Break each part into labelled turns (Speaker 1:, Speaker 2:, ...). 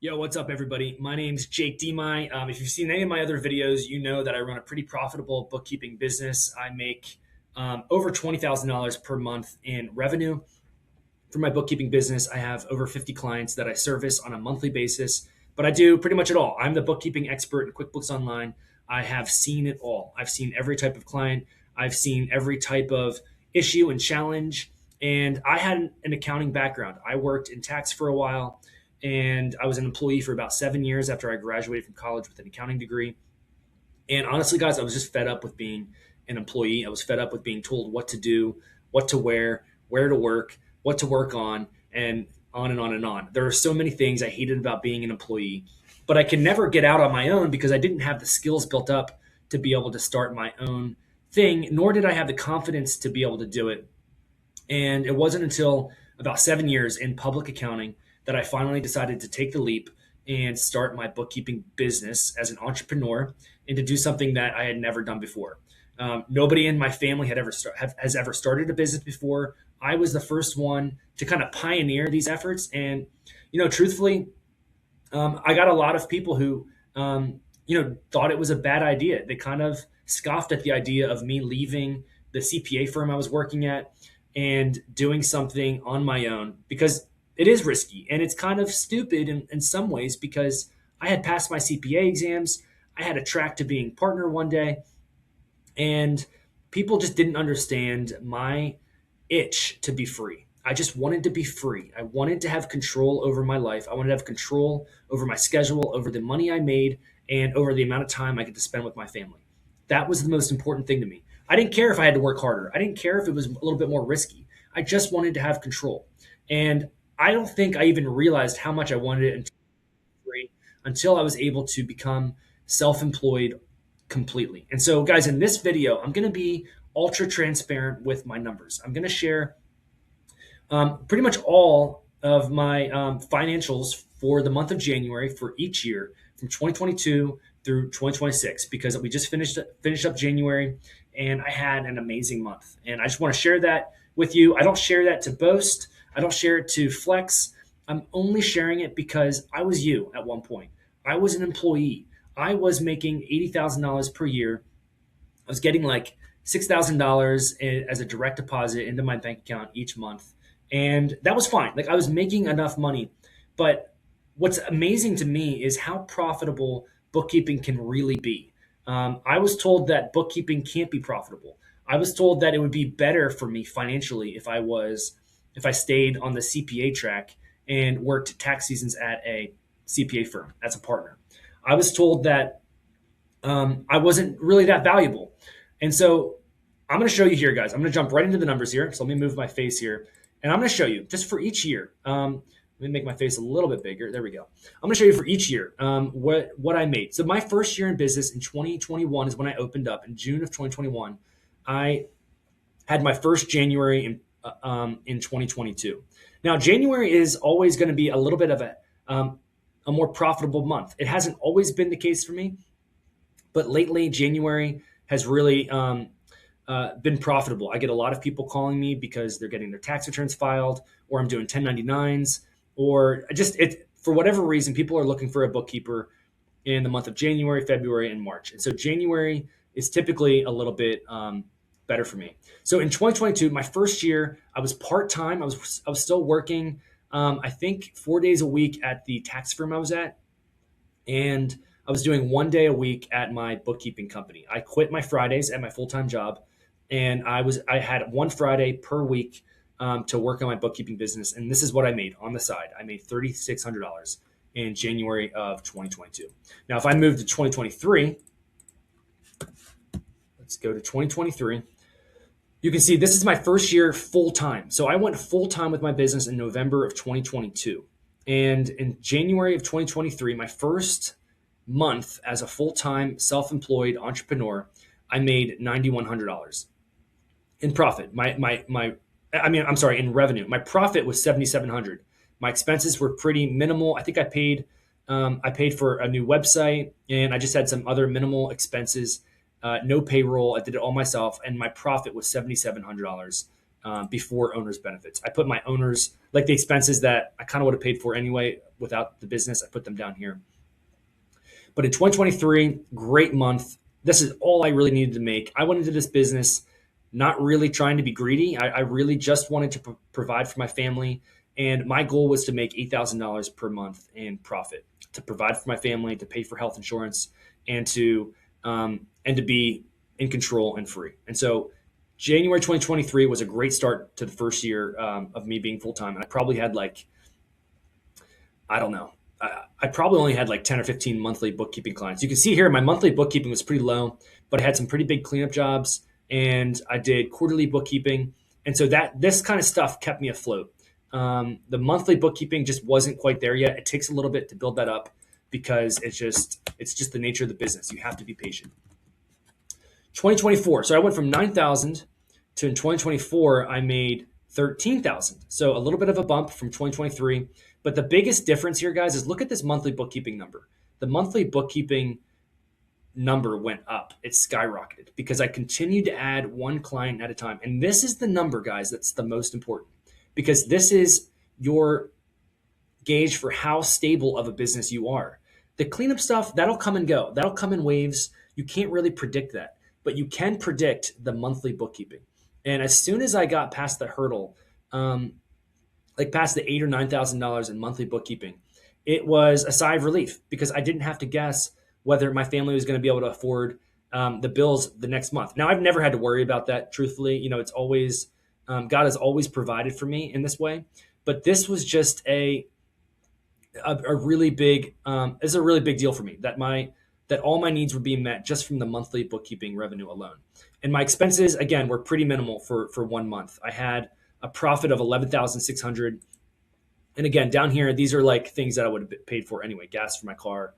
Speaker 1: Yo, what's up, everybody? My name's Jake Demai. If you've seen any of my other videos, you know that I run a pretty profitable bookkeeping business. I make over $20,000 per month in revenue. For my bookkeeping business, I have over 50 clients that I service on a monthly basis, but I do pretty much it all. I'm the bookkeeping expert in QuickBooks Online. I have seen it all. I've seen every type of client, I've seen every type of issue and challenge. And I had an accounting background. I worked in tax for a while, and I was an employee for about 7 years after I graduated from college with an accounting degree. And honestly, guys, I was just fed up with being an employee. I was fed up with being told what to do, what to wear, where to work, what to work on, and on and on and on. There are so many things I hated about being an employee, but I could never get out on my own because I didn't have the skills built up to be able to start my own thing, nor did I have the confidence to be able to do it. And it wasn't until about 7 years in public accounting that I finally decided to take the leap and start my bookkeeping business as an entrepreneur and to do something that I had never done before. Nobody in my family has ever started a business before. I was the first one to kind of pioneer these efforts, and truthfully, I got a lot of people who thought it was a bad idea. They kind of scoffed at the idea of me leaving the CPA firm I was working at and doing something on my own because it is risky and it's kind of stupid in some ways because I had passed my CPA exams. I had a track to being partner one day, and people just didn't understand my itch to be free. I just wanted to be free. I wanted to have control over my life. I wanted to have control over my schedule, over the money I made, and over the amount of time I get to spend with my family. That was the most important thing to me. I didn't care if I had to work harder. I didn't care if it was a little bit more risky. I just wanted to have control. And I don't think I even realized how much I wanted it until I was able to become self employed completely. And so, guys, in this video, I'm going to be ultra transparent with my numbers. I'm going to share pretty much all of my financials for the month of January for each year from 2022 through 2026 because we just finished up January and I had an amazing month. And I just want to share that with you. I don't share that to boast. I don't share it to flex. I'm only sharing it because I was you at one point. I was an employee. I was making $80,000 per year. I was getting like $6,000 as a direct deposit into my bank account each month. And that was fine. Like I was making enough money. But what's amazing to me is how profitable bookkeeping can really be. I was told that bookkeeping can't be profitable. I was told that it would be better for me financially if I stayed on the CPA track and worked tax seasons at a CPA firm as a partner. I was told that I wasn't really that valuable. And so I'm going to show you here, guys. I'm going to jump right into the numbers here. So let me move my face here. And I'm going to show you just for each year. Let me make my face a little bit bigger. There we go. I'm going to show you for each year what I made. So my first year in business in 2021 is when I opened up. In June of 2021, I had my first January in 2022. Now, January is always going to be a little bit of a more profitable month. It hasn't always been the case for me, but lately, January has really been profitable. I get a lot of people calling me because they're getting their tax returns filed, or I'm doing 1099s, or just it for whatever reason, people are looking for a bookkeeper in the month of January, February, and March. And so January is typically a little bit better for me. So in 2022, my first year, I was part time. I was still working. I think 4 days a week at the tax firm I was at, and I was doing 1 day a week at my bookkeeping company. I quit my Fridays at my full-time job, and I had one Friday per week to work on my bookkeeping business. And this is what I made on the side. I made $3,600 in January of 2022. Now, if I move to 2023, let's go to 2023. You can see this is my first year full-time. So I went full-time with my business in November of 2022. And in January of 2023, my first month as a full-time self-employed entrepreneur, I made $9,100 in profit. In revenue. My profit was $7,700. My expenses were pretty minimal. I think I paid for a new website, and I just had some other minimal expenses. No payroll. I did it all myself, and my profit was $7,700 before owner's benefits. I put my owner's, like the expenses that I kind of would have paid for anyway, without the business. I put them down here. But in 2023, great month. This is all I really needed to make. I went into this business not really trying to be greedy. I really just wanted to provide for my family. And my goal was to make $8,000 per month in profit, to provide for my family, to pay for health insurance, and to be in control and free. And so January 2023 was a great start to the first year of me being full time. And I probably had like, I don't know. I probably only had like 10 or 15 monthly bookkeeping clients. You can see here my monthly bookkeeping was pretty low, but I had some pretty big cleanup jobs and I did quarterly bookkeeping. And so that this kind of stuff kept me afloat. The monthly bookkeeping just wasn't quite there yet. It takes a little bit to build that up because it's just the nature of the business. You have to be patient. 2024. So I went from 9,000 to in 2024, I made 13,000. So a little bit of a bump from 2023. But the biggest difference here, guys, is look at this monthly bookkeeping number. The monthly bookkeeping number went up. It skyrocketed because I continued to add one client at a time. And this is the number, guys, that's the most important because this is your gauge for how stable of a business you are. The cleanup stuff, that'll come and go. That'll come in waves. You can't really predict that, but you can predict the monthly bookkeeping. And as soon as I got past the hurdle, like past the $8,000 or $9,000 in monthly bookkeeping, it was a sigh of relief because I didn't have to guess whether my family was going to be able to afford the bills the next month. Now, I've never had to worry about that. Truthfully, it's always God has always provided for me in this way. But this was just a really big is a really big deal for me that all my needs were being met just from the monthly bookkeeping revenue alone. And my expenses, again, were pretty minimal for 1 month. I had a profit of 11,600. And again, down here, these are like things that I would have paid for anyway: gas for my car,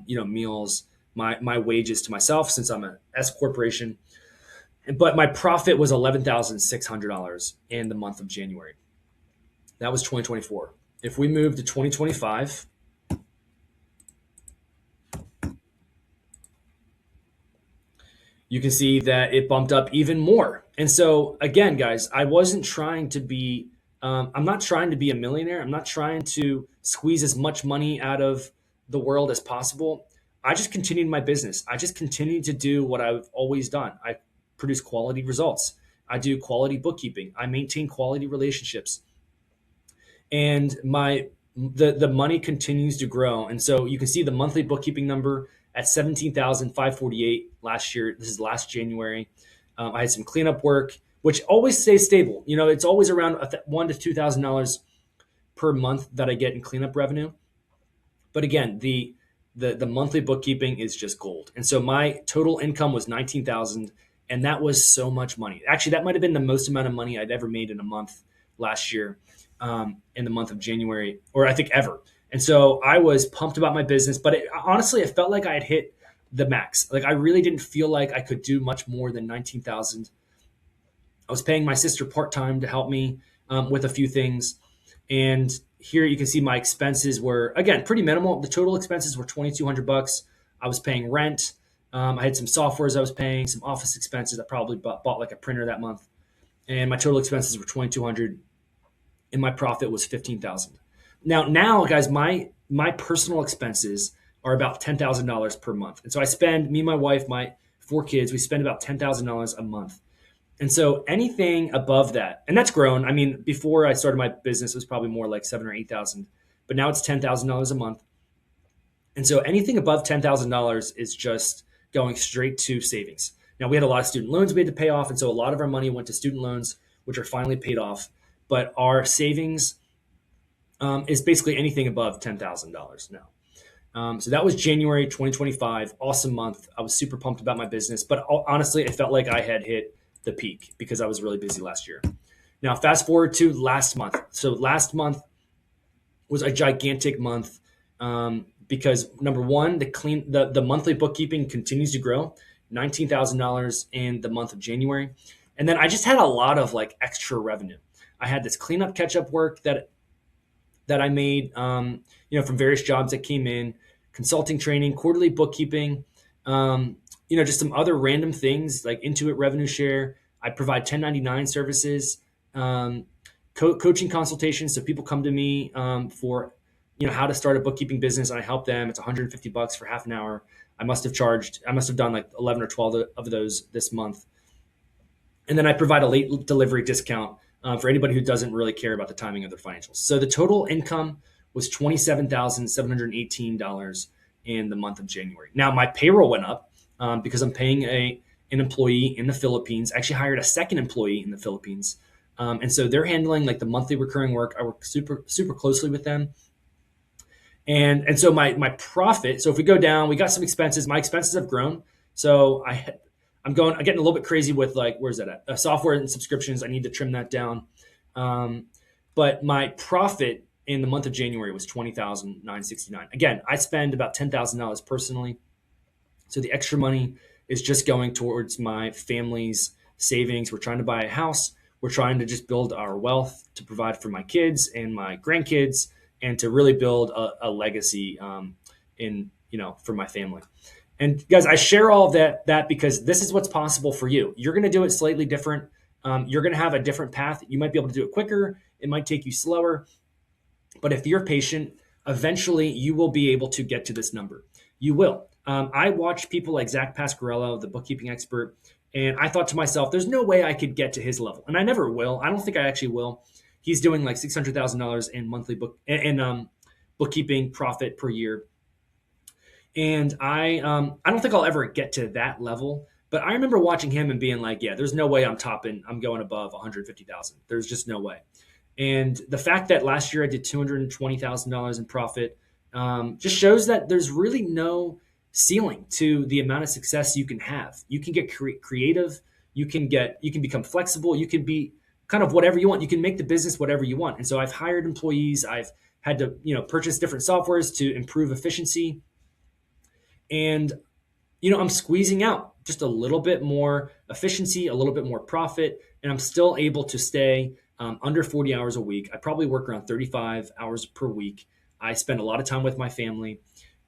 Speaker 1: meals, my wages to myself since I'm an S corporation. But my profit was $11,600 in the month of January. That was 2024. If we move to 2025, you can see that it bumped up even more. And so again, guys, I wasn't trying to be, I'm not trying to be a millionaire. I'm not trying to squeeze as much money out of the world as possible. I just continued my business. I just continued to do what I've always done. I produce quality results. I do quality bookkeeping. I maintain quality relationships. And the money continues to grow. And so you can see the monthly bookkeeping number at 17,548 last year. This is last January. I had some cleanup work, which always stays stable. It's always around $1,000 to $2,000 per month that I get in cleanup revenue. But again, the monthly bookkeeping is just gold. And so my total income was 19,000, and that was so much money. Actually, that might have been the most amount of money I'd ever made in a month last year, in the month of January, or I think ever. And so I was pumped about my business, but honestly, it felt like I had hit the max. Like I really didn't feel like I could do much more than 19,000. I was paying my sister part-time to help me with a few things. And here you can see my expenses were, again, pretty minimal. The total expenses were $2,200. I was paying rent. I had some softwares I was paying, some office expenses. I probably bought like a printer that month. And my total expenses were $2,200. And my profit was $15,000. Now, guys, my personal expenses are about $10,000 per month. And so I spend, me and my wife, my 4 kids, we spend about $10,000 a month. And so anything above that, and that's grown. I mean, before I started my business, it was probably more like 7 or 8,000, but now it's $10,000 a month. And so anything above $10,000 is just going straight to savings. Now, we had a lot of student loans we had to pay off. And so a lot of our money went to student loans, which are finally paid off. But our savings is basically anything above $10,000 now. So that was January 2025. Awesome month. I was super pumped about my business. But honestly, it felt like I had hit the peak because I was really busy last year. Now, fast forward to last month. So last month was a gigantic month because number one, the monthly bookkeeping continues to grow, $19,000 in the month of January. And then I just had a lot of like extra revenue. I had this cleanup catch-up work that I made, from various jobs that came in, consulting training, quarterly bookkeeping, just some other random things like Intuit revenue share. I provide 1099 services, coaching consultations. So people come to me for, how to start a bookkeeping business, and I help them. It's $150 for half an hour. I must have done like 11 or 12 of those this month. And then I provide a late delivery discount for anybody who doesn't really care about the timing of their financials. So the total income was $27,718 in the month of January. Now my payroll went up because I'm paying an employee in the Philippines. I actually hired a second employee in the Philippines. And so they're handling like the monthly recurring work. I work super closely with them. And so my profit. So if we go down, we got some expenses. My expenses have grown. So I'm getting a little bit crazy with like, where's that at? Software and subscriptions. I need to trim that down. But my profit in the month of January was $20,969. Again, I spend about $10,000 personally. So the extra money is just going towards my family's savings. We're trying to buy a house. We're trying to just build our wealth to provide for my kids and my grandkids, and to really build a legacy for my family. And guys, I share all of that because this is what's possible for you. You're going to do it slightly different. You're going to have a different path. You might be able to do it quicker. It might take you slower. But if you're patient, eventually you will be able to get to this number. You will. I watched people like Zach Pasquarello, the bookkeeping expert, and I thought to myself, there's no way I could get to his level. And I never will. I don't think I actually will. He's doing like $600,000 in monthly bookkeeping profit per year. And I don't think I'll ever get to that level. But I remember watching him and being like, yeah, there's no way I'm going above 150,000. There's just no way. And the fact that last year I did $220,000 in profit just shows that there's really no ceiling to the amount of success you can have. You can get creative. You can become flexible. You can be kind of whatever you want. You can make the business whatever you want. And so I've hired employees. I've had to, purchase different softwares to improve efficiency. And, I'm squeezing out just a little bit more efficiency, a little bit more profit, and I'm still able to stay under 40 hours a week. I probably work around 35 hours per week. I spend a lot of time with my family,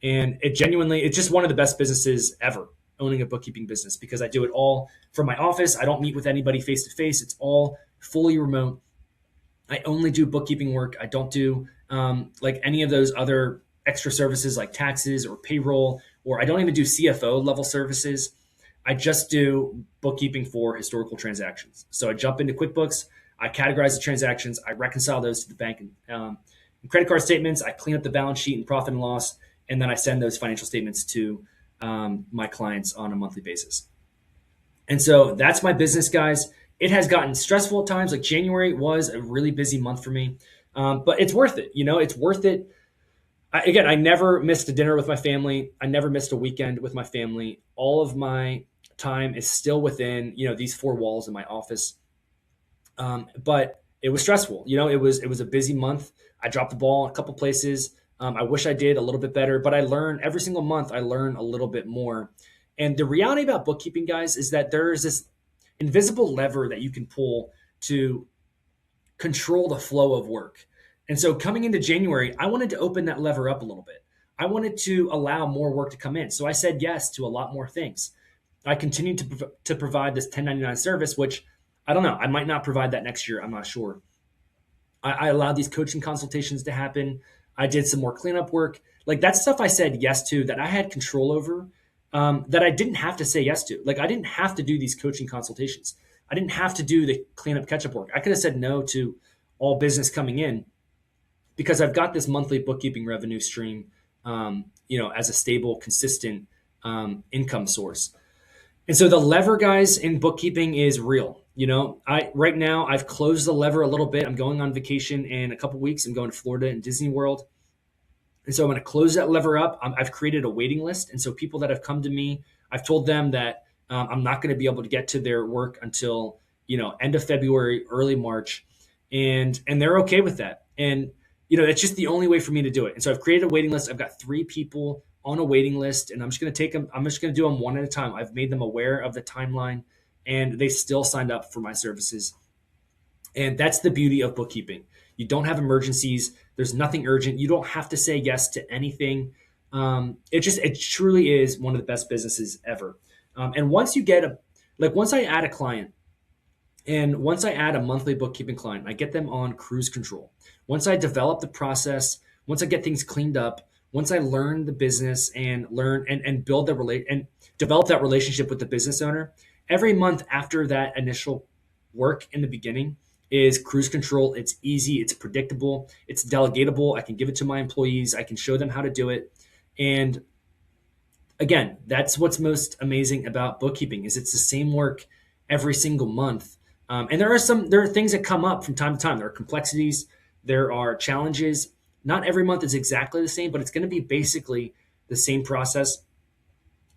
Speaker 1: and it's just one of the best businesses ever, owning a bookkeeping business, because I do it all from my office. I don't meet with anybody face to face. It's all fully remote. I only do bookkeeping work. I don't do like any of those other extra services like taxes or payroll, or I don't even do CFO level services. I just do bookkeeping for historical transactions. So I jump into QuickBooks, I categorize the transactions, I reconcile those to the bank and credit card statements, I clean up the balance sheet and profit and loss, and then I send those financial statements to my clients on a monthly basis. And so that's my business, guys. It has gotten stressful at times. Like January was a really busy month for me, but it's worth it. It's worth it. I never missed a dinner with my family. I never missed a weekend with my family. All of my time is still within, these four walls in my office. But it was stressful. It was a busy month. I dropped the ball in a couple places. I wish I did a little bit better, but I learn every single month. I learn a little bit more. And the reality about bookkeeping, guys, is that there is this invisible lever that you can pull to control the flow of work. And so coming into January, I wanted to open that lever up a little bit. I wanted to allow more work to come in. So I said yes to a lot more things. I continued to provide this 1099 service, which I don't know. I might not provide that next year. I'm not sure. I allowed these coaching consultations to happen. I did some more cleanup work. Like that's stuff I said yes to that I had control over, that I didn't have to say yes to. Like I didn't have to do these coaching consultations. I didn't have to do the cleanup catch-up work. I could have said no to all business coming in because I've got this monthly bookkeeping revenue stream, as a stable, consistent income source. And so the lever, guys, in bookkeeping is real. Right now I've closed the lever a little bit. I'm going on vacation in a couple weeks. I'm going to Florida and Disney World. And so I'm going to close that lever up. I've created a waiting list. And so people that have come to me, I've told them that I'm not going to be able to get to their work until, end of February, early March. And they're okay with that. And, it's just the only way for me to do it. And so I've created a waiting list. I've got 3 people on a waiting list, and I'm just going to do them one at a time. I've made them aware of the timeline, and they still signed up for my services. And that's the beauty of bookkeeping. You don't have emergencies. There's nothing urgent. You don't have to say yes to anything. It truly is one of the best businesses ever. And once I add a client, and once I add a monthly bookkeeping client, I get them on cruise control. Once I develop the process, once I get things cleaned up, once I learn the business and learn and build the relate and develop that relationship with the business owner, every month after that initial work in the beginning is cruise control. It's easy, it's predictable, it's delegatable. I can give it to my employees, I can show them how to do it. And again, that's what's most amazing about bookkeeping is it's the same work every single month. And there are things that come up from time to time. There are complexities, there are challenges. Not every month is exactly the same, but it's going to be basically the same process.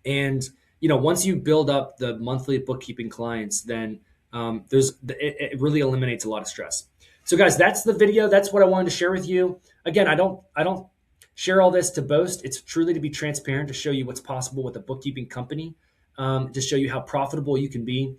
Speaker 1: And once you build up the monthly bookkeeping clients, then it really eliminates a lot of stress. So, guys, that's the video. That's what I wanted to share with you. Again, I don't share all this to boast. It's truly to be transparent, to show you what's possible with a bookkeeping company, to show you how profitable you can be.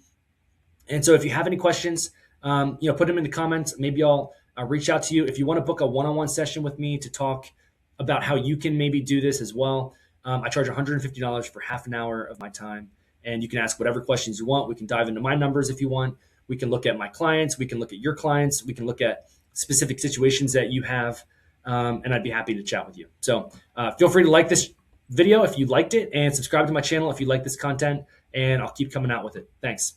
Speaker 1: And so if you have any questions, put them in the comments. Maybe I'll reach out to you. If you want to book a one-on-one session with me to talk about how you can maybe do this as well, I charge $150 for half an hour of my time. And you can ask whatever questions you want. We can dive into my numbers if you want. We can look at my clients. We can look at your clients. We can look at specific situations that you have. And I'd be happy to chat with you. So feel free to like this video if you liked it, and subscribe to my channel if you like this content, and I'll keep coming out with it. Thanks.